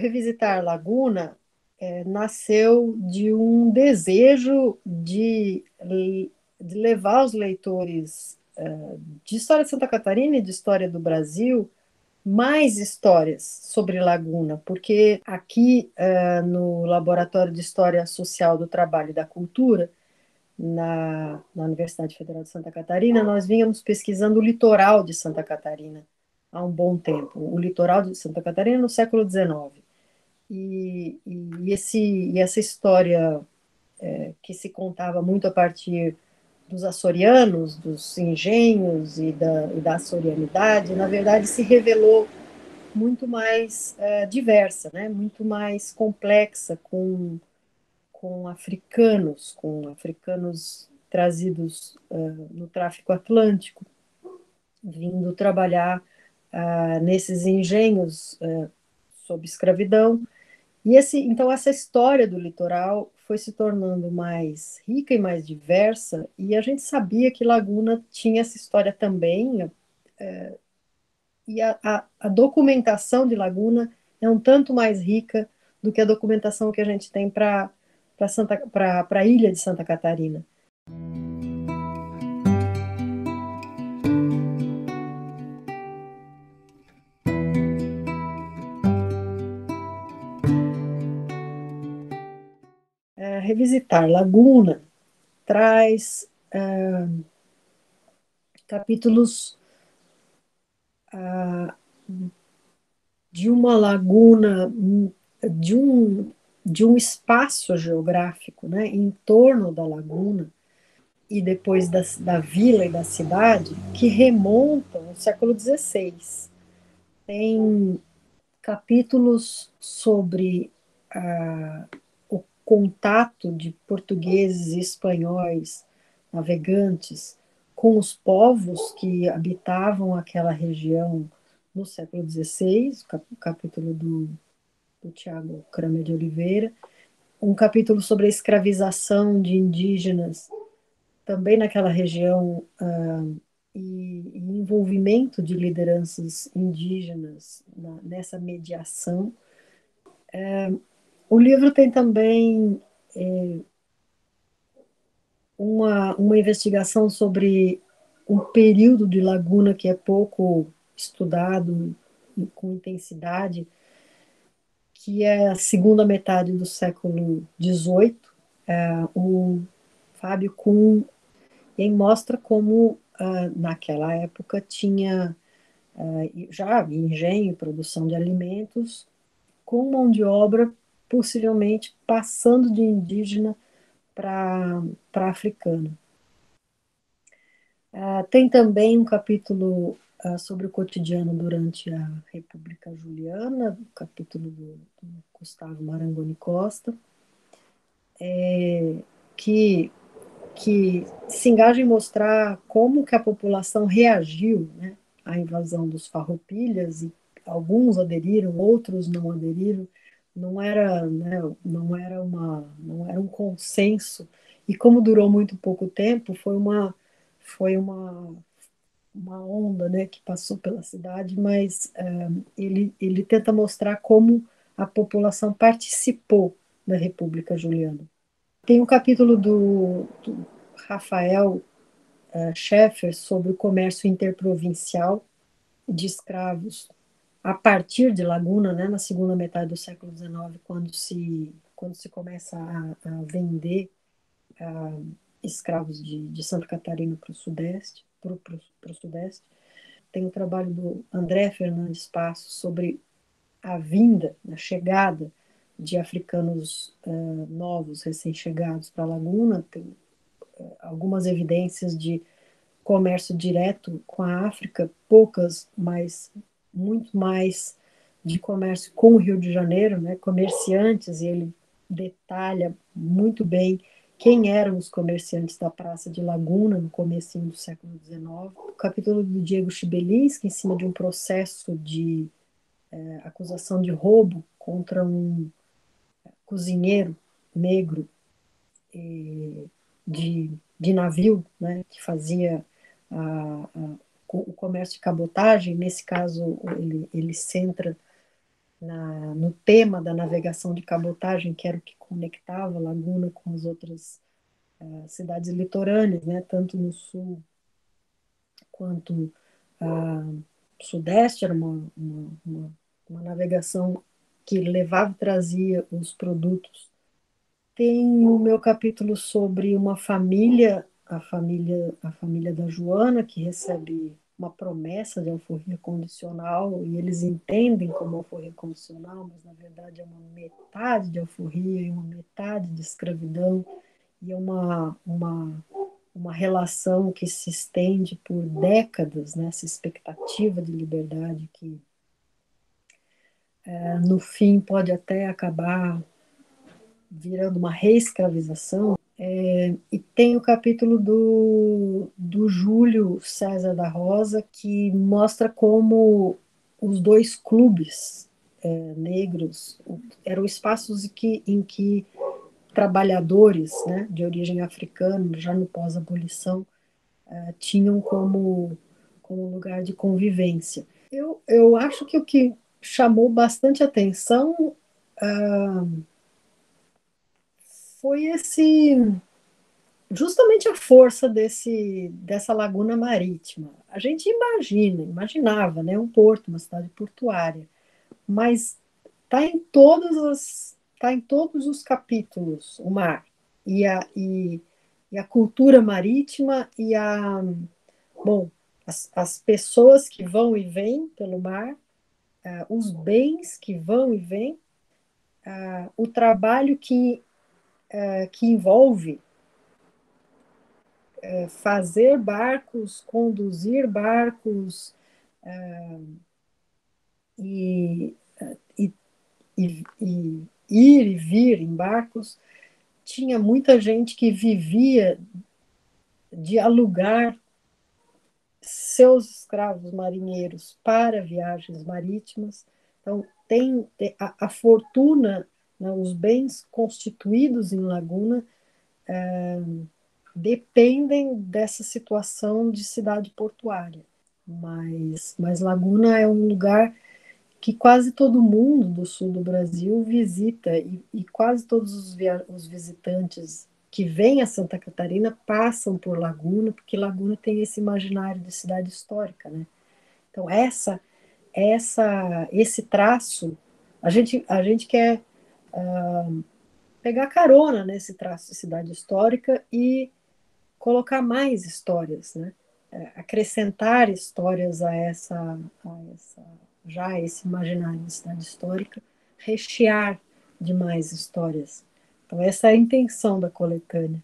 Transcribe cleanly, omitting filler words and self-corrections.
Revisitar Laguna nasceu de um desejo de levar os leitores de história de Santa Catarina e de história do Brasil mais histórias sobre Laguna, porque aqui no Laboratório de História Social do Trabalho e da Cultura, na Universidade Federal de Santa Catarina, nós vínhamos pesquisando o litoral de Santa Catarina há um bom tempo, o litoral de Santa Catarina no século XIX. E essa história que se contava muito a partir dos açorianos, dos engenhos e da açorianidade, na verdade se revelou muito mais diversa, né? Muito mais complexa, com africanos trazidos no tráfico atlântico, vindo trabalhar nesses engenhos sob escravidão. Então essa história do litoral foi se tornando mais rica e mais diversa, e a gente sabia que Laguna tinha essa história também, e a documentação de Laguna é um tanto mais rica do que a documentação que a gente tem para a ilha de Santa Catarina. Revisitar Laguna traz capítulos de uma laguna, de um espaço geográfico, né, em torno da laguna e depois da vila e da cidade, que remontam ao século XVI. Tem capítulos sobre o contato de portugueses e espanhóis navegantes com os povos que habitavam aquela região no século XVI, o capítulo do Tiago Kramer de Oliveira, um capítulo sobre a escravização de indígenas também naquela região e envolvimento de lideranças indígenas nessa mediação. O livro tem também uma investigação sobre um período de Laguna que é pouco estudado com intensidade, que é a segunda metade do século XVIII. O Fábio Kuhn mostra como, naquela época, tinha já engenho e produção de alimentos, com mão de obra possivelmente passando de indígena para africana. Tem também um capítulo sobre o cotidiano durante a República Juliana, o capítulo do Gustavo Marangoni Costa, que, que se engaja em mostrar como que a população reagiu, né, à invasão dos farroupilhas, e alguns aderiram, outros não aderiram. Não era, né, não era um consenso, e como durou muito pouco tempo, foi uma onda, né, que passou pela cidade, mas ele tenta mostrar como a população participou da República Juliana. Tem um capítulo do Rafael Scheffer sobre o comércio interprovincial de escravos a partir de Laguna, né, na segunda metade do século XIX, quando se começa a vender escravos de Santa Catarina para o Sudeste, para o Sudeste. Tem o trabalho do André Fernandes Passos sobre a vinda, a chegada de africanos novos, recém-chegados para a Laguna. Tem algumas evidências de comércio direto com a África, poucas, mas muito mais de comércio com o Rio de Janeiro, né? Comerciantes, e ele detalha muito bem quem eram os comerciantes da Praça de Laguna no comecinho do século XIX. O capítulo do Diego Chibelinski, em cima de um processo de acusação de roubo contra um cozinheiro negro de navio, né, que fazia o comércio de cabotagem. Nesse caso, ele centra no tema da navegação de cabotagem, que era o que conectava Laguna com as outras cidades litorâneas, né, tanto no sul quanto sudeste, era uma navegação que levava e trazia os produtos. Tem o meu capítulo sobre uma família, a família da Joana, que recebe uma promessa de alforria condicional, e eles entendem como alforria condicional, mas na verdade é uma metade de alforria e uma metade de escravidão, e é uma relação que se estende por décadas, né? Essa expectativa de liberdade que no fim pode até acabar virando uma reescravização. E tem o capítulo do Júlio César da Rosa, que mostra como os dois clubes negros eram espaços em que trabalhadores, né, de origem africana, já no pós-abolição, tinham como lugar de convivência. Eu acho que o que chamou bastante atenção foi justamente a força dessa laguna marítima. A gente imaginava, né, um porto, uma cidade portuária, mas tá em todos os capítulos o mar e a cultura marítima bom, as pessoas que vão e vêm pelo mar, os bens que vão e vêm, o trabalho que envolve fazer barcos, conduzir barcos e, e, e ir e vir em barcos. Tinha muita gente que vivia de alugar seus escravos marinheiros para viagens marítimas. Então, tem a fortuna, né, os bens constituídos em Laguna dependem dessa situação de cidade portuária. Mas Laguna é um lugar que quase todo mundo do sul do Brasil visita, e quase todos os visitantes que vêm a Santa Catarina passam por Laguna, porque Laguna tem esse imaginário de cidade histórica, né? Então esse traço, a gente quer pegar carona nesse traço de cidade histórica e colocar mais histórias, né? Acrescentar histórias já esse imaginário de cidade histórica, rechear de mais histórias. Então essa é a intenção da coletânea.